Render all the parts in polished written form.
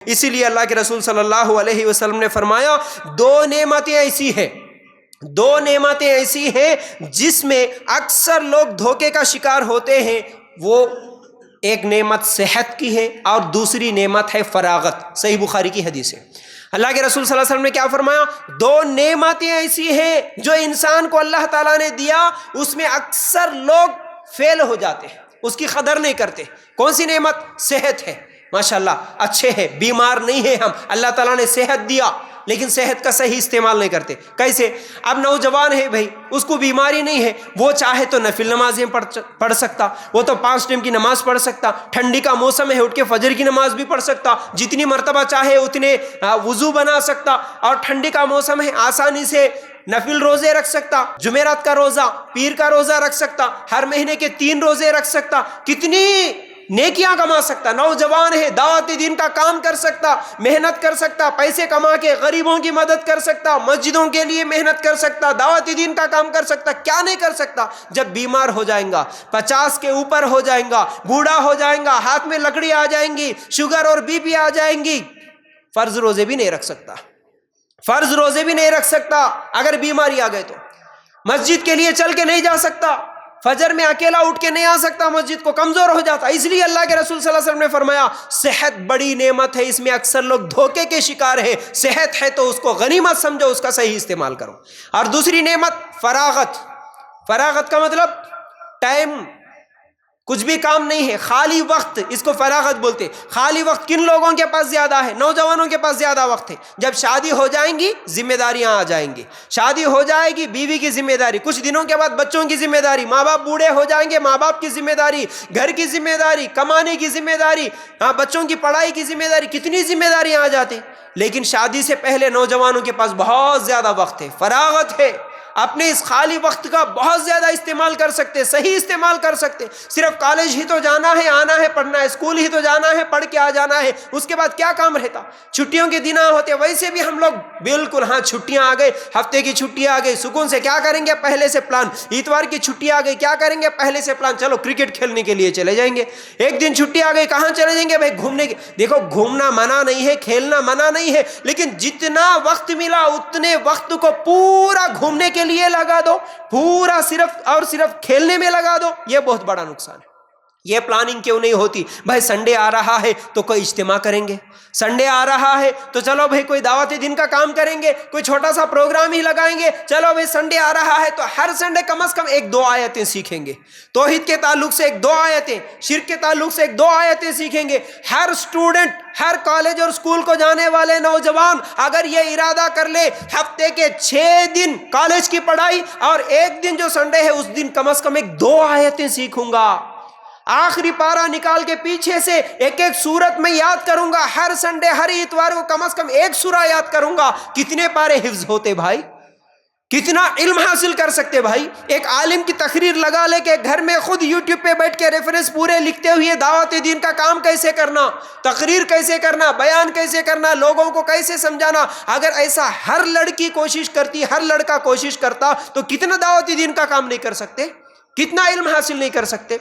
اسی لیے اللہ کے رسول صلی اللہ علیہ وسلم نے فرمایا دو نعمتیں ایسی ہیں جس میں اکثر لوگ دھوکے کا شکار ہوتے ہیں، وہ ایک نعمت صحت کی ہے اور دوسری نعمت ہے فراغت۔ صحیح بخاری کی حدیث ہے۔ اللہ کے رسول صلی اللہ علیہ وسلم نے کیا فرمایا؟ دو نعمتیں ایسی ہیں جو انسان کو اللہ تعالیٰ نے دیا، اس میں اکثر لوگ فیل ہو جاتے ہیں، اس کی قدر نہیں کرتے۔ کون سی نعمت؟ صحت ہے۔ ماشاءاللہ اچھے ہیں، بیمار نہیں ہیں ہم، اللہ تعالیٰ نے صحت دیا لیکن صحت کا صحیح استعمال نہیں کرتے۔ کیسے؟ اب نوجوان ہے بھائی، اس کو بیماری نہیں ہے، وہ چاہے تو نفل نمازیں پڑھ سکتا، وہ تو 5 ٹائم کی نماز پڑھ سکتا، ٹھنڈی کا موسم ہے اٹھ کے فجر کی نماز بھی پڑھ سکتا، جتنی مرتبہ چاہے اتنے وضو بنا سکتا، اور ٹھنڈی کا موسم ہے آسانی سے نفل روزے رکھ سکتا، جمعرات کا روزہ، پیر کا روزہ رکھ سکتا، ہر مہینے کے 3 روزے رکھ سکتا، کتنی نیکیاں کما سکتا۔ نوجوان ہے، دعوت دین کا کام کر سکتا، محنت کر سکتا، پیسے کما کے غریبوں کی مدد کر سکتا، مسجدوں کے لیے محنت کر سکتا، دعوت دین کا کام کر سکتا۔ کیا نہیں کر سکتا؟ جب بیمار ہو جائیں گا، 50 کے اوپر ہو جائیں گا، بوڑھا ہو جائیں گا، ہاتھ میں لکڑی آ جائیں گی، شوگر اور بی پی آ جائیں گی، فرض روزے بھی نہیں رکھ سکتا۔ اگر بیماری آ گئے تو مسجد کے لیے چل کے نہیں جا سکتا، فجر میں اکیلا اٹھ کے نہیں آ سکتا مسجد کو، کمزور ہو جاتا۔ اس لیے اللہ کے رسول صلی اللہ علیہ وسلم نے فرمایا صحت بڑی نعمت ہے، اس میں اکثر لوگ دھوکے کے شکار ہیں۔ صحت ہے تو اس کو غنیمت سمجھو، اس کا صحیح استعمال کرو۔ اور دوسری نعمت فراغت کا مطلب ٹائم، کچھ بھی کام نہیں ہے، خالی وقت، اس کو فراغت بولتے۔ خالی وقت کن لوگوں کے پاس زیادہ ہے؟ نوجوانوں کے پاس زیادہ وقت ہے۔ جب شادی ہو جائیں گی ذمہ داریاں آ جائیں گی، شادی ہو جائے گی بیوی کی ذمہ داری، کچھ دنوں کے بعد بچوں کی ذمہ داری، ماں باپ بوڑھے ہو جائیں گے، ماں باپ کی ذمہ داری، گھر کی ذمہ داری، کمانے کی ذمہ داری، بچوں کی پڑھائی کی ذمہ داری، کتنی ذمہ داریاں آ جاتی۔ لیکن شادی سے پہلے نوجوانوں کے پاس بہت زیادہ وقت ہے، فراغت ہے، اپنے اس خالی وقت کا بہت زیادہ استعمال کر سکتے، صحیح استعمال کر سکتے۔ صرف کالج ہی تو جانا ہے، آنا ہے، پڑھنا ہے، اسکول ہی تو جانا ہے، پڑھ کے آ جانا ہے، اس کے بعد کیا کام رہتا؟ چھٹیوں کے دن ہوتے، ویسے بھی ہم لوگ بالکل چھٹیاں آ گئی، ہفتے کی چھٹی آ گئی، سکون سے کیا کریں گے؟ پہلے سے پلان۔ اتوار کی چھٹی آ گئی، کیا کریں گے؟ پہلے سے پلان، چلو کرکٹ کھیلنے کے لیے چلے جائیں گے۔ ایک دن چھٹی آ گئی، کہاں چلے جائیں گے بھائی؟ گھومنے کے۔ دیکھو گھومنا منع نہیں ہے، کھیلنا منع نہیں ہے، لیکن جتنا وقت ملا اتنے وقت کو پورا گھومنے کے لیے لگا دو، پورا صرف کھیلنے میں لگا دو، یہ بہت بڑا نقصان ہے۔ یہ پلاننگ کیوں نہیں ہوتی؟ بھائی سنڈے آ رہا ہے تو کوئی اجتماع کریں گے، سنڈے آ رہا ہے تو چلو بھائی کوئی دعوت دین کا کام کریں گے، کوئی چھوٹا سا پروگرام ہی لگائیں گے، چلو بھائی سنڈے آ رہا ہے تو ہر سنڈے کم از کم 1-2 آیتیں سیکھیں گے، توحید کے تعلق سے 1-2 آیتیں، شرک کے تعلق سے 1-2 آیتیں سیکھیں گے۔ ہر اسٹوڈنٹ، ہر کالج اور اسکول کو جانے والے نوجوان اگر یہ ارادہ کر لے ہفتے کے 6 دن کالج کی پڑھائی اور 1 دن جو سنڈے ہے اس دن کم از کم 1-2 آیتیں سیکھوں گا، آخری پارہ نکال کے پیچھے سے ایک سورت میں یاد کروں گا، ہر سنڈے ہر اتوار کو کم از کم 1 سورہ یاد کروں گا، کتنے پارے حفظ ہوتے بھائی؟ کتنا علم حاصل کر سکتے بھائی؟ ایک عالم کی تقریر لگا لے کے گھر میں خود یوٹیوب پہ بیٹھ کے ریفرنس پورے لکھتے ہوئے دعوت دین کا کام کیسے کرنا، تقریر کیسے کرنا، بیان کیسے کرنا، لوگوں کو کیسے سمجھانا، اگر ایسا ہر لڑکی کوشش کرتی، ہر لڑکا کوشش کرتا تو کتنا دعوت دین کا کام نہیں کر سکتے، کتنا علم حاصل نہیں کر سکتے۔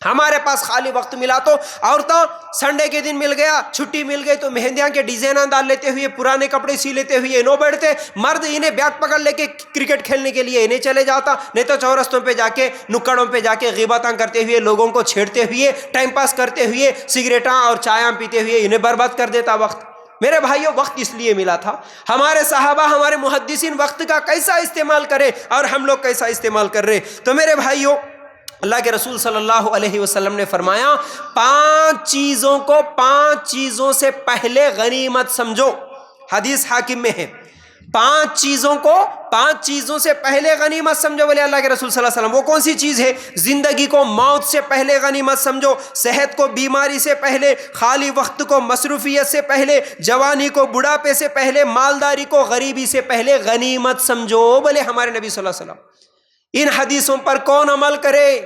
ہمارے پاس خالی وقت ملا تو عورتوں سنڈے کے دن مل گیا، چھٹی مل گئی تو مہندیاں کے ڈیزائناں ڈال لیتے ہوئے، پرانے کپڑے سی لیتے ہوئے نو بیٹھتے، مرد انہیں بیٹ پکڑ لے کے کرکٹ کھیلنے کے لیے انہیں چلے جاتا، نہیں تو چورستوں پہ جا کے، نکڑوں پہ جا کے غیبتاں کرتے ہوئے، لوگوں کو چھیڑتے ہوئے، ٹائم پاس کرتے ہوئے، سگریٹاں اور چایاں پیتے ہوئے انہیں برباد کر دیتا وقت۔ میرے بھائیوں وقت اس لیے ملا تھا، ہمارے صحابہ، ہمارے محدثین وقت کا کیسا استعمال کرے اور ہم لوگ کیسا استعمال کر رہے۔ تو میرے بھائیوں اللہ کے رسول صلی اللہ علیہ وسلم نے فرمایا 5 چیزوں کو 5 چیزوں سے پہلے غنیمت سمجھو، حدیث حاکم میں ہے، 5 چیزوں کو 5 چیزوں سے پہلے غنیمت سمجھو بولے اللہ کے رسول صلی اللہ علیہ وسلم۔ وہ کون سی چیز ہے؟ زندگی کو موت سے پہلے غنیمت سمجھو، صحت کو بیماری سے پہلے، خالی وقت کو مصروفیت سے پہلے، جوانی کو بڑھاپے سے پہلے، مالداری کو غریبی سے پہلے غنیمت سمجھو بولے ہمارے نبی صلی اللہ علیہ وسلم۔ ان حدیثوں پر کون عمل کرے؟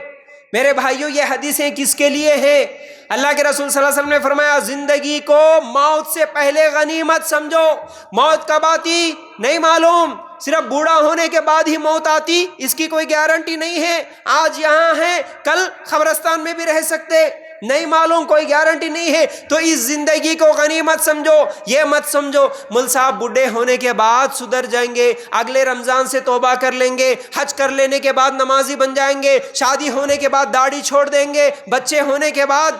میرے بھائیوں یہ حدیثیں کس کے لیے ہیں؟ اللہ کے رسول صلی اللہ علیہ وسلم نے فرمایا زندگی کو موت سے پہلے غنیمت سمجھو۔ موت کب آتی نہیں معلوم، صرف بوڑھا ہونے کے بعد ہی موت آتی اس کی کوئی گارنٹی نہیں ہے۔ آج یہاں ہیں، کل قبرستان میں بھی رہ سکتے، نہیں معلوم، کوئی گارنٹی نہیں ہے، تو اس زندگی کو غنیمت سمجھو۔ یہ مت سمجھو مل صاحب بڈھے ہونے کے بعد سدھر جائیں گے، اگلے رمضان سے توبہ کر لیں گے، حج کر لینے کے بعد نمازی بن جائیں گے، شادی ہونے کے بعد داڑھی چھوڑ دیں گے، بچے ہونے کے بعد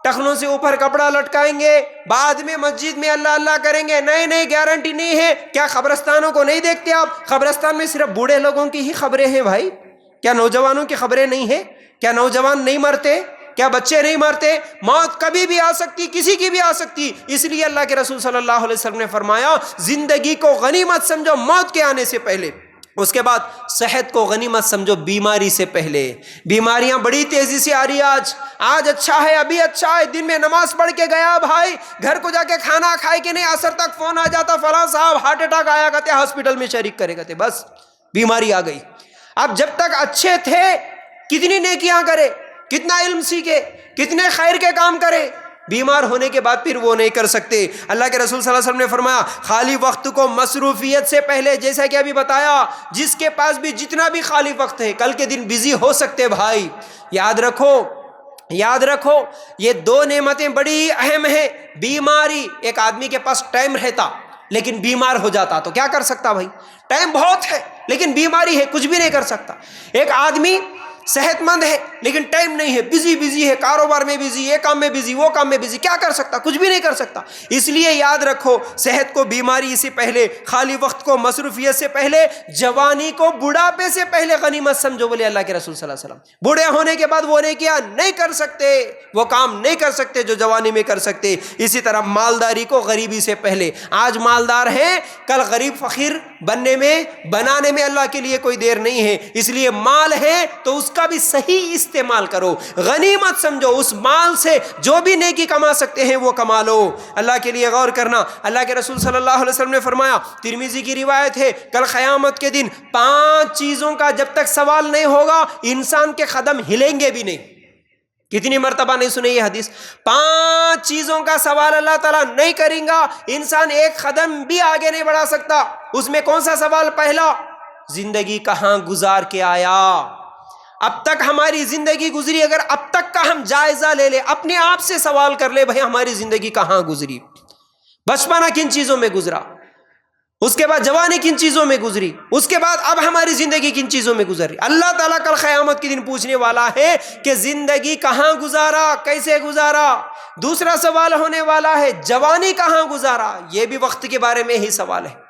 ٹخنوں سے اوپر کپڑا لٹکائیں گے، بعد میں مسجد میں اللہ اللہ کریں گے۔ نہیں نہیں، گارنٹی نہیں ہے۔ کیا قبرستانوں کو نہیں دیکھتے آپ؟ قبرستان میں صرف بوڑھے لوگوں کی ہی خبریں ہیں بھائی، کیا نوجوانوں کی خبریں نہیں ہیں؟ کیا نوجوان نہیں مرتے؟ کیا بچے نہیں مرتے؟ موت کبھی بھی آ سکتی، کسی کی بھی آ سکتی۔ اس لیے اللہ کے رسول صلی اللہ علیہ وسلم نے فرمایا زندگی کو غنیمت سمجھو موت کے آنے سے پہلے، اس کے بعد صحت کو غنیمت سمجھو بیماری سے پہلے۔ بیماریاں بڑی تیزی سے آ رہی ہے آج اچھا ہے، ابھی اچھا ہے، دن میں نماز پڑھ کے گیا بھائی، گھر کو جا کے کھانا کھائے کہ نہیں، عصر تک فون آ جاتا فلاں صاحب ہارٹ اٹیک آیا کرتے، ہاسپٹل میں شریک کرے کرتے، بس بیماری آ گئی۔ اب جب تک اچھے تھے کتنی نیکیاں کرے، کتنا علم سیکھے، کتنے خیر کے کام کرے، بیمار ہونے کے بعد پھر وہ نہیں کر سکتے۔ اللہ کے رسول صلی اللہ علیہ وسلم نے فرمایا خالی وقت کو مصروفیت سے پہلے، جیسا کہ ابھی بتایا، جس کے پاس بھی جتنا بھی خالی وقت ہے کل کے دن بزی ہو سکتے بھائی، یاد رکھو یہ دو نعمتیں بڑی اہم ہیں۔ بیماری، ایک آدمی کے پاس ٹائم رہتا لیکن بیمار ہو جاتا تو کیا کر سکتا بھائی؟ ٹائم بہت ہے لیکن بیماری ہے، کچھ بھی نہیں کر سکتا۔ ایک آدمی صحت مند ہے لیکن ٹائم نہیں ہے، بزی ہے، کاروبار میں بزی، یہ کام میں بزی، وہ کام میں بزی، کیا کر سکتا؟ کچھ بھی نہیں کر سکتا۔ اس لیے یاد رکھو صحت کو بیماری سے پہلے، خالی وقت کو مصروفیت سے پہلے، جوانی کو بڑھاپے سے پہلے غنیمت سمجھو، بولے اللہ کے رسول صلی اللہ علیہ وسلم۔ بوڑھے ہونے کے بعد وہ نیکیاں نہیں کر سکتے، وہ کام نہیں کر سکتے جو جوانی میں کر سکتے۔ اسی طرح مالداری کو غریبی سے پہلے، آج مالدار ہیں کل غریب فقیر بنانے میں اللہ کے لیے کوئی دیر نہیں ہے۔ اس لیے مال ہے تو اس کا بھی صحیح استعمال کرو، غنیمت سمجھو، اس مال سے جو بھی نیکی کما سکتے ہیں وہ کما لو۔ اللہ کے لیے غور کرنا، اللہ کے رسول صلی اللہ علیہ وسلم نے فرمایا، ترمذی کی روایت ہے، کل قیامت کے دن 5 چیزوں کا جب تک سوال نہیں ہوگا انسان کے قدم ہلیں گے بھی نہیں۔ کتنی مرتبہ نہیں سنی یہ حدیث؟ 5 چیزوں کا سوال اللہ تعالیٰ نہیں کریں گا، انسان ایک قدم بھی آگے نہیں بڑھا سکتا۔ اس میں کون سا سوال؟ پہلا، زندگی کہاں گزار کے آیا، اب تک ہماری زندگی گزری، اگر اب تک کا ہم جائزہ لے لے، اپنے آپ سے سوال کر لے بھائی ہماری زندگی کہاں گزری، بچپنا کن چیزوں میں گزرا، اس کے بعد جوانی کن چیزوں میں گزری، اس کے بعد اب ہماری زندگی کن چیزوں میں گزر رہی۔ اللہ تعالیٰ کل قیامت کے دن پوچھنے والا ہے کہ زندگی کہاں گزارا، کیسے گزارا۔ دوسرا سوال ہونے والا ہے جوانی کہاں گزارا، یہ بھی وقت کے بارے میں ہی سوال ہے۔